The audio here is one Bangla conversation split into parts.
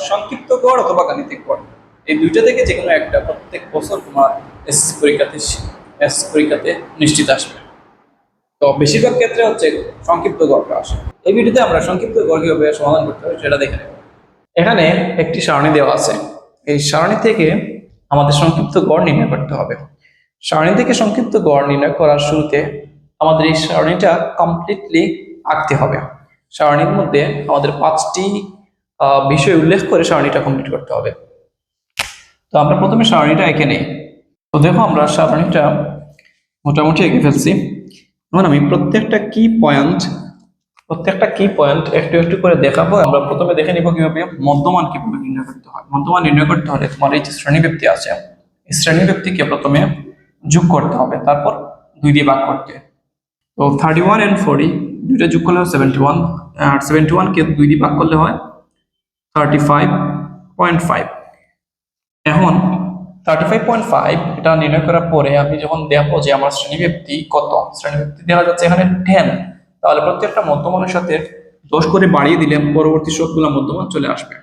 সংক্ষিপ্ত গড় অথবা গাণিতিক গড়, এই দুইটা থেকে যে কোনো একটা প্রত্যেক বছর তোমার এসএসসি পরীক্ষাতে নিশ্চিত আসবে। তো বেশিরভাগ ক্ষেত্রে হচ্ছে সংক্ষিপ্ত গড়টা আসে। এই ভিডিওতে আমরা সংক্ষিপ্ত গড় কিভাবে সমাধান করতে হবে সেটা দেখে নেব। এখানে একটি সারণী দেওয়া আছে, এই সারণী থেকে আমাদের সংক্ষিপ্ত গড় নির্ণয় করতে হবে। সারণী থেকে সংক্ষিপ্ত গড় নির্ণয় করার শুরুতে আমাদের এই সারণীটা কমপ্লিটলি আঁকতে হবে। সারণীর মধ্যে আমাদের 5টি বিষয় উল্লেখ করে সারণীটা কমপ্লিট করতে হবে। তো আমরা প্রথমে সারণীটা এঁকে নেই। তো দেখো আমরা সারণীটা মোটামুটি এঁকে ফেলছি। এখন আমি প্রত্যেকটা কি পয়েন্ট একটু একটু করে দেখাবো। আমরা প্রথমে দেখে নিব কিভাবে মধ্যমান কিভাবে নির্ণয় করতে হয়। মধ্যমান নির্ণয় করতে হলে তোমার এই যে শ্রেণীব্যক্তি আছে, এই শ্রেণীব্যক্তিকে প্রথমে যোগ করতে হবে, তারপর 2 দিয়ে ভাগ করতে। তো 31 and 40 দুইটা যোগ করলে 71, আর 71 কে 2 দিয়ে ভাগ করলে হয় 35.5। এখন 35.5 এটা নির্ণয় করার পরে আমি যখন দেখবো যে আমার শ্রেণীব্যক্তি কত, শ্রেণীব্যক্তি দেখা যাচ্ছে এখানে 10, তাহলে প্রত্যেকটা মধ্যমানের সাথে 10 করে বাড়িয়ে দিলে পরবর্তী সবগুলো মধ্যমান চলে আসবে।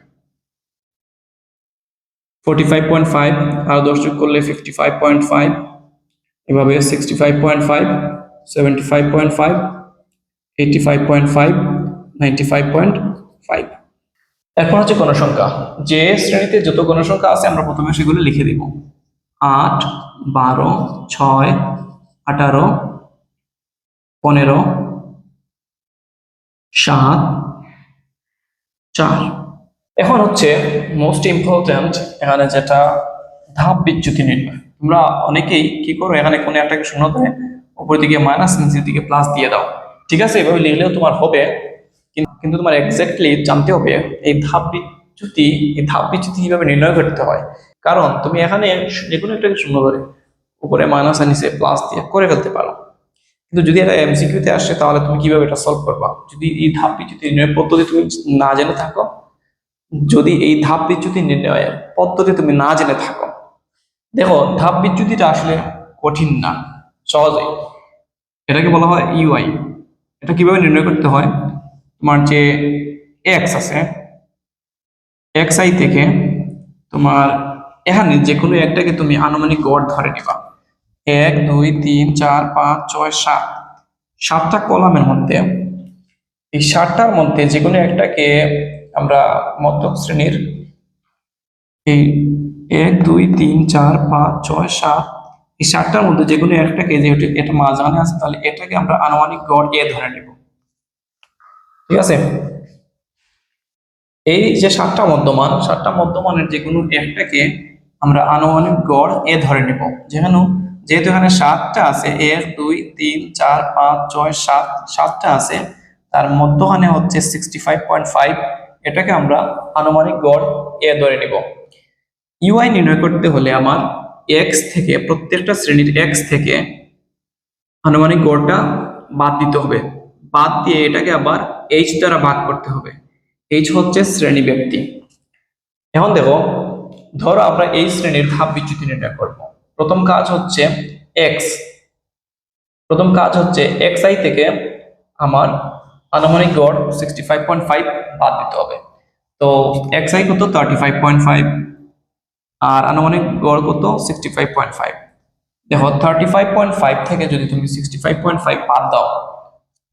45.5 আর 10 যোগ করলে 55.5, এভাবে 65.5, 75.5, 85.5, 95.5। এখন হচ্ছে গণসংখ্যা। যে শ্রেণীতে যত গণসংখ্যা আছে আমরা প্রথমে সেগুলো লিখে দিব। 8, 12, 6, 18, 15, 7, 4। এখন হচ্ছে মোস্ট ইম্পর্টেন্ট এখানে যেটা ধাপ বিচ্যুতি নির্ণয়। তোমরা অনেকেই কি করো, এখানে কোনো একটাকে শূন্য দেয়, উপর দিকে মাইনাস, নিচের দিকে প্লাস দিয়ে দাও। ঠিক আছে, এভাবে লিখলেও তোমার হবে, কিন্তু তোমার এক্স্যাক্টলি জানতে হবে এই ধাপ বিচ্যুতি কিভাবে নির্ণয় করতে হয়। কারণ তুমি এখানে যে কোনো একটাকে শূন্য ধরে উপরে মাইনাস আর নিচে প্লাস দিয়ে করে ফেলতে পারো, কিন্তু যদি এটা এমসিকিউতে আসে তাহলে তুমি কিভাবে এটা সলভ করবা যদি এই ধাপ বিচ্যুতি নির্ণয়ের পদ্ধতি তুমি না জেনে থাকো। দেখো ধাপ বিচ্যুতিটা আসলে কঠিন না, সহজেই। এটাকে বলা হয় ইউআই। এটা কিভাবে নির্ণয় করতে হয়, তোমার যে এক্স আছে, এক্স আই থেকে তোমার এখানে যে কোনো একটাকে তুমি আনুমানিক গড় ধরে নিবা। 1, 2, 3, 4, 5, 6, 7, 7টা কলামের মধ্যে এই 7টার মধ্যে যে কোনো একটাকে আমরা মধ্যক শ্রেণীর এই 1, 2, 3, 4, 5, 6, 7 এই 7টার মধ্যে যে কোনো একটাকে, যেহেতু এটা মাঝখানে আছে তাহলে এটাকে আমরা আনুমানিক গড় এ ধরে নেব। ঠিক আছে, এই যে 7টা মধ্যমানের যে কোনো একটাকে আমরা আনুমানিক গড় এ ধরে নেব। যেহেতু এখানে 7টা আছে, 1, 2, 3, 4, 5, 6, 7, 7টা আছে, তার মধ্যখানে হচ্ছে 65.5, এটাকে আমরা আনুমানিক গড় এ ধরে নেব। ইউআই নির্ণয় করতে হলে আমার এক্স থেকে, প্রত্যেকটা শ্রেণীর এক্স থেকে আনুমানিক গড়টা বাদ দিতে হবে। বাদ দিয়ে এটাকে আবার এইচ দ্বারা ভাগ করতে হবে। এইচ হচ্ছে শ্রেণী ব্যক্তি। এখন দেখো, ধরো আমরা এই শ্রেণীর ধাপ বিচ্যুতি নির্ণয় করব। প্রথম কাজ হচ্ছে এক্স আই থেকে আমার আনুমানিক গড় 65.5 বাদ দিতে হবে। তো এক্স আই কত 35.5 আর আনুমানিক গড় কত 65.5। দেখো 35.5 থেকে যদি তুমি 65.5 বাদ দাও,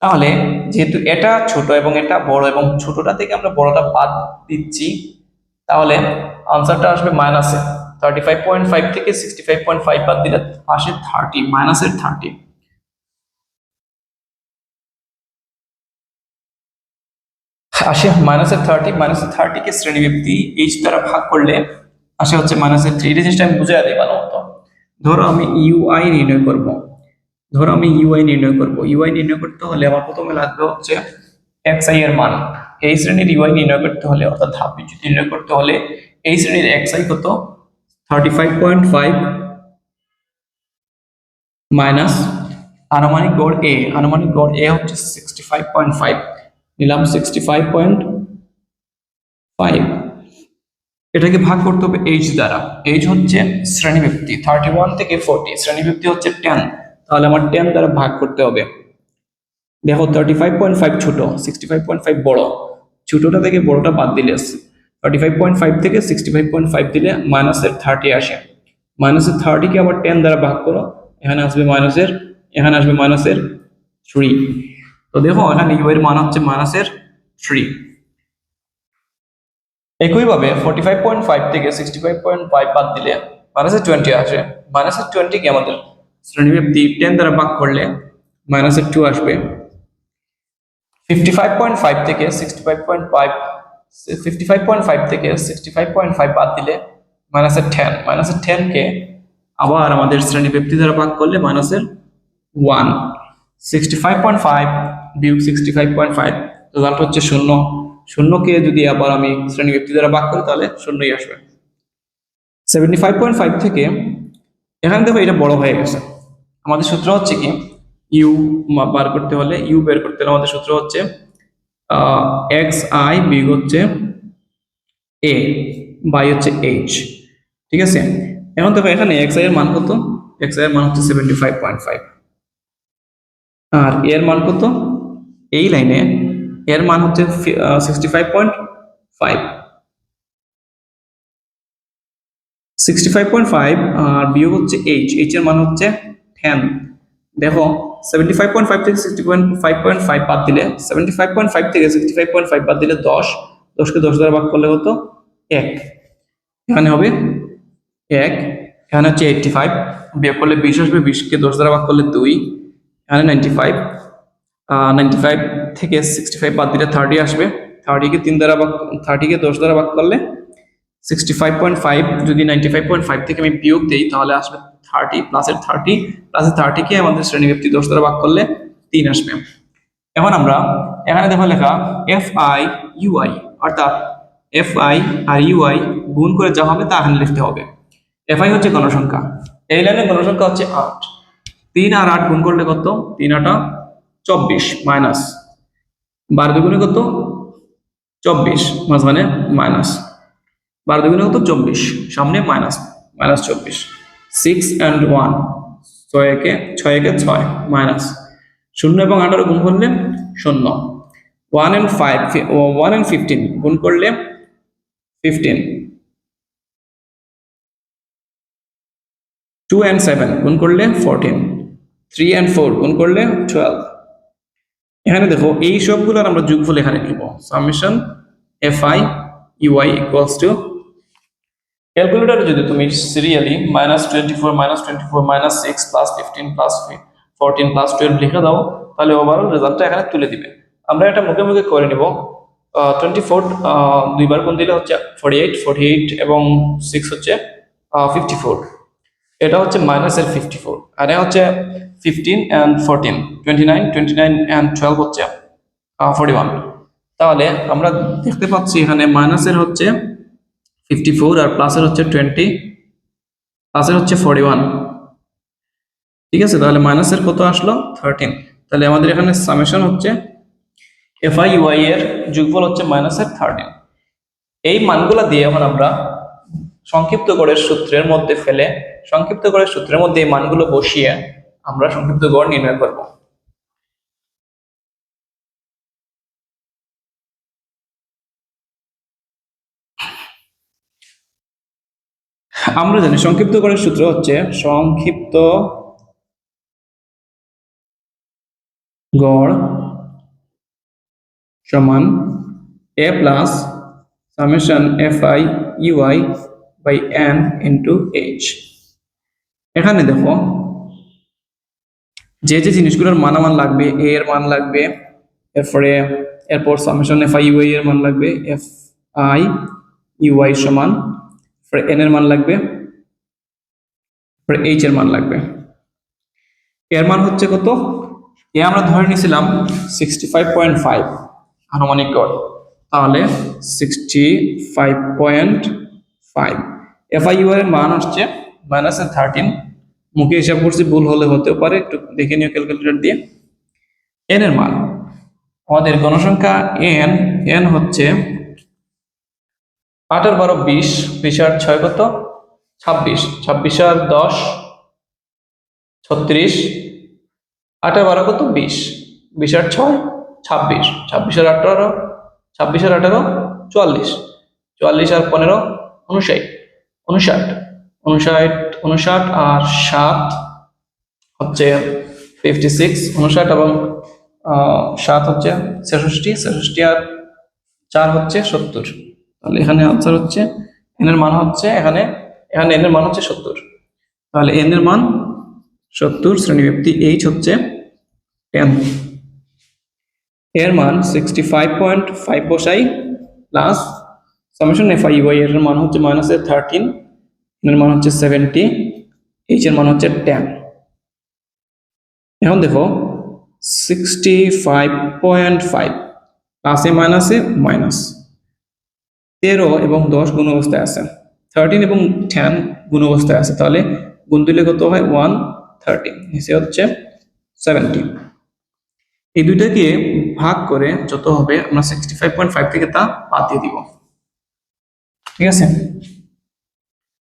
তাহলে যেহেতু এটা ছোট এবং এটা বড় এবং ছোটটা থেকে আমরা বড়টা বাদ দিচ্ছি, তাহলে আনসারটা আসবে মাইনাসে। 35.5 থেকে 65.5 বাদ দিলে আসে 30, মাইনাসের 30। আসে মাইনাসের 30 কে শ্রেণীব্যক্তি এইচ দ্বারা ভাগ করলে আসে হচ্ছে -3। এটা জিনিসটা আমি বুঝাই দিই ভালো মতো। ধরো আমি ইউআই নির্ণয় করব। ইউআই নির্ণয় করতে হলে আমার প্রথমে লাগবে হচ্ছে এক্স আই এর মান। এই শ্রেণীর ইউআই নির্ণয় করতে হলে, অর্থাৎ ধাপ বিচ্যুতি নির্ণয় করতে হলে এই শ্রেণীর এক্স আই কত 35.5 মাইনাস আনুমানিক গড় এ হচ্ছে 65.5, নিলাম 65.5। এটাকে ভাগ করতে হবে এইচ দ্বারা। এইচ হচ্ছে শ্রেণীব্যক্তি, 31 থেকে 40, শ্রেণীব্যক্তি হচ্ছে 10, তাহলে আমার 10 দ্বারা ভাগ করতে হবে। দেখো 35.5 ছোট, 65.5 বড়, ছোটটা থেকে বড়টা বাদ দিলে 35.5 থেকে 65.5 দিলে মাইনাসের 30 আসে। মাইনাসের 30কে আবার 10 দ্বারা ভাগ করো, এখানে আসবে মাইনাসের 3। তো দেখো এখানে ইউ এর মান হচ্ছে মাইনাসের 3। একইভাবে 45.5 থেকে 65.5 বাদ দিলে মাইনাসের 20 আসে। মাইনাসের 20কে আমাদের শ্রেণীব্যাপ্তি 10 দ্বারা ভাগ করলে মাইনাসের 2 আসবে। 55.5 থেকে 65.5 বাদ দিলে মাইনাসের 10। মাইনাসের 10কে আবার আমাদের শ্রেণীব্যাপ্তি দ্বারা ভাগ করলে মাইনাসের 1। 65.5 বিয়োগ 65.5 রেজাল্ট হচ্ছে 0। 0কে যদি আবার আমি শ্রেণীব্যাপ্তি দ্বারা ভাগ করি তাহলে 0ই আসবে। 75.5 থেকে এখানে দেখো এটা বড় হয়ে গেছে। আমাদের সূত্র হচ্ছে কি, ইউ বার করতে হলে, ইউ বের করতে হলে আমাদের সূত্র হচ্ছে এক্স আই বিয়োগ হচ্ছে এ বাই হচ্ছে এইচ। ঠিক আছে, এখন দেখো এখানে এক্স আই এর মান কত? এক্স আই এর মান হচ্ছে 75.5 আর এর মান কত? এই লাইনে এর মান হচ্ছে 65.5। 65.5 আর বিয়োগ হচ্ছে এইচ এর মান হচ্ছে 10। দেখো 75.5 থেকে 65.5 বাদ দিলে 75.5 থেকে 65.5 বাদ দিলে 10। 10কে 10 দ্বারা ভাগ করলে কত? 1। এখানে হবে 1। এখানে হচ্ছে 85 বিয়োগ করলে 20 আসবে। 20কে 10 দ্বারা ভাগ করলে 2। এখানে 95। 95 থেকে 65 বাদ দিলে 30 আসবে। 30কে 10 দ্বারা ভাগ করলে 65.5। যদি 95.5 থেকে আমি বিয়োগ দিই তাহলে আসবে 30 প্লাসের 30কে আমাদের শ্রেণীব্যাপ্তি 10 দ্বারা ভাগ করলে 3 আসবে। এখন আমরা এখানে দেখো লেখা এফ আই ইউআই, অর্থাৎ এফ আই আর ইউআই গুণ করে যা হবে তা এখানে লিখতে হবে। এফ আই হচ্ছে গণসংখ্যা, এই লাইনের গণসংখ্যা হচ্ছে 8। 3 আর 8 গুণ করলে কত? 3 8 24 মাইনাস 12 দুগুণে কত? 24 মাঝখানে মাইনাস। 12 দুগুণে কত? 24, সামনে মাইনাস 24। 6 and 1 6 একে 6 মাইনাস 0 এবং 18 গুণ করলে 0। 1 and 15 গুণ করলে 15। 2 and 7 গুণ করলে 14। 3 and 4 গুণ করলে 12। এখানে দেখো এই সবগুলোর আমরা যোগফল এখানে নিব। Summation F I UI equals to, ক্যালকুলেটরে যদি তুমি সিরিয়ালি -24 -6 +15 +14 +12 লিখে দাও তাহলে ওভারঅল রেজাল্টটা এখানে তুলে দিবে। আমরা এটা মুখে মুখে করে নিব। 24 দুইবার গুণ দিলে হচ্ছে 48 এবং 6 হচ্ছে 54। এটা হচ্ছে মাইনাসের 54 আর এটা হচ্ছে 15 and 14 29 and 12 হচ্ছে 41। তাহলে আমরা দেখতে পাচ্ছি এখানে মাইনাসের হচ্ছে 54 আর প্লাসের হচ্ছে 20, প্লাসের হচ্ছে 41। ঠিক আছে, তাহলে মাইনাসের কত আসলো? 13। তাহলে আমাদের এখানে সামেশন হচ্ছে এফ আই ইউআই এর যোগফল হচ্ছে মাইনাসের 13। এই মানগুলা দিয়ে এখন আমরা সংক্ষিপ্ত গড়ের সূত্রের মধ্যে এই মানগুলো বসিয়ে আমরা সংক্ষিপ্ত গড় নির্ণয় করব। আমরা জানি সংক্ষিপ্ত গড়ের সূত্র হচ্ছে সংক্ষিপ্ত গড় সমান a plus summation F I UI by N into H. এখানে দেখো যে জিনিসগুলোর মানামান লাগবে, এ এর মান লাগবে, এরপর সামেশন এফ আই ইউআই এর মান লাগবে, এফ আই ইউআই সমান এন এর মান লাগবে, এইচ এর মান লাগবে। এর মান হচ্ছে কত? এ আমরা ধরে নিয়েছিলাম 65.5 আনুমানিক গড়, তাহলে 65.5। এফআইইউ এর মান আসছে -13। মুখে হিসাব করছি, ভুল হলে হতেও পারে, একটু দেখে নিও ক্যালকুলেটর দিয়ে। এন এর মান, আমাদের গণসংখ্যা এন হচ্ছে 8 আর 12 20, 20 আর 6 কত? 26, 26 আর 10 36, 8 আর 12 কত? 20, 20 আর 6 26, 26 আর 18 44। 44 আর 15 59 59 59 59 আর 7 হচ্ছে 56 59 এবং 7 হচ্ছে 66 66 আর 4 হচ্ছে 70। তাহলে এখানে আনসার হচ্ছে n এর মান হচ্ছে এখানে n এর মান হচ্ছে 70। তাহলে n এর মান 70, শ্রেণীব্যক্তি h হচ্ছে 10, এর মান 65.5 বসাই প্লাস সামেশন fi এর মান হচ্ছে -13, এর মান হচ্ছে 70, h এর মান হচ্ছে 10। এখন দেখো 65.5 প্লাসে মাইনাসে মাইনাস 13 এবং 10 গুণ অবস্থায় আছে, 13 এবং 10 গুণ অবস্থায় আছে, তাহলে গুণ দিলে কত হয় 130, নিচে হচ্ছে 70। এই দুইটাকে ভাগ করে যত হবে আমরা 65.5 থেকে তা বাদ দিয়ে দিব, ঠিক আছে।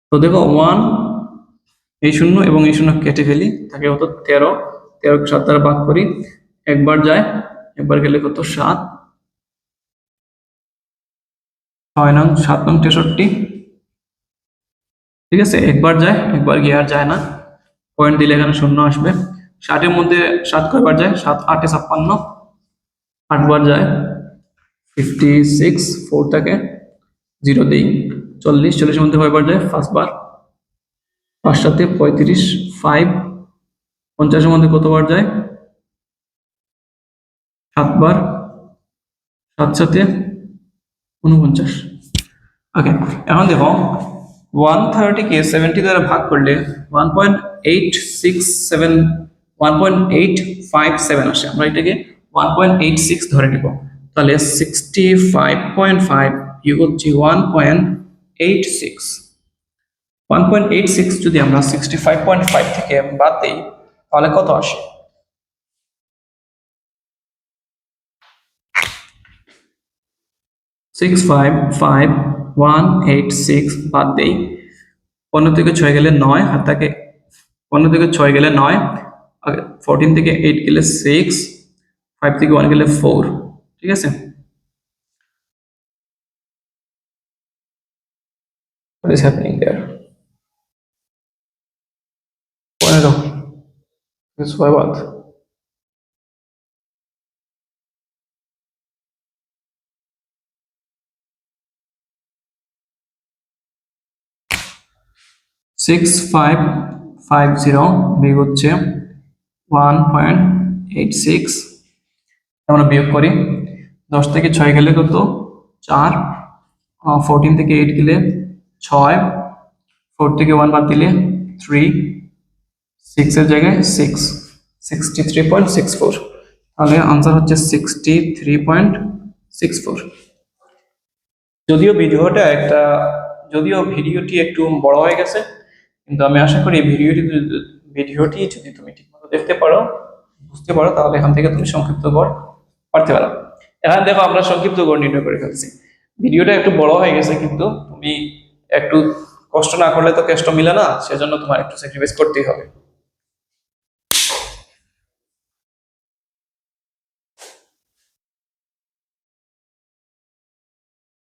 তো দেখো 1 এই শূন্য এবং এই শূন্য কেটে ফেলি, থাকে কত 13, 13 কে 7 দ্বারা ভাগ করি, একবার যায় একবার গেলে কত 7, 6 নং 7 নং 63, ঠিক আছে। একবার যায় একবার গিয়ে আর যায় না, পয়েন্ট দিলে এখানে শূন্য আসবে। 60 এর মধ্যে 7 কয়বার যায়, 7 8 এ 56, 8 বার যায় 56, 4 থাকে 0 দেই 40, 40 এর মধ্যে কয়বার যায় 5 বার, 5 সাথে 35, 5, 50 এর মধ্যে কতবার যায় 7 বার, 7 সাথে 49। ওকে, এখন দেখো 130 কে 70 দ্বারা ভাগ করলে 1.867 1.857 আসে, আমরা এটাকে 1.86 ধরে নিব। তাহলে 65.5 বিয়োগ হচ্ছে 1.86, 1.86 যদি আমরা 65.5 থেকে বাদ দিই তাহলে কত আসে? 655186 বাদ দেই, 15 থেকে 6 গেলে 9, হাত থাকে 15 থেকে 6 গেলে 9, 14 থেকে 8 গেলে 6, 5 থেকে 1 গেলে 4, ঠিক আছে। What is happening there? 15 this is what 6550 বিয়োগ হচ্ছে 1.86, আমরা বিয়োগ করি, 10 থেকে 6 গেলে কত 4, 14 থেকে 8 গেলে 6, 4 থেকে 1 বাদ দিলে 3, 6 এর জায়গায় 6, 63.64, তাহলে আনসার হচ্ছে 63.64। যদিও ভিডিওটি একটু বড় হয়ে গেছে, কিন্তু আমি আশা করি ভিডিওটি যদি তুমি ঠিকমতো দেখতে পারো, বুঝতে পারো, তাহলে এখান থেকে তুমি সংক্ষিপ্ত গড় পারতে পারো। এখানে দেখো আমরা সংক্ষিপ্ত গড় নির্ণয় করে ফেলছি। ভিডিওটা একটু বড় হয়ে গেছে, কিন্তু তুমি একটু কষ্ট না করলে তো কেষ্ট মিলে না, সেজন্য তোমার একটু স্যাক্রিফাইস করতেই হবে।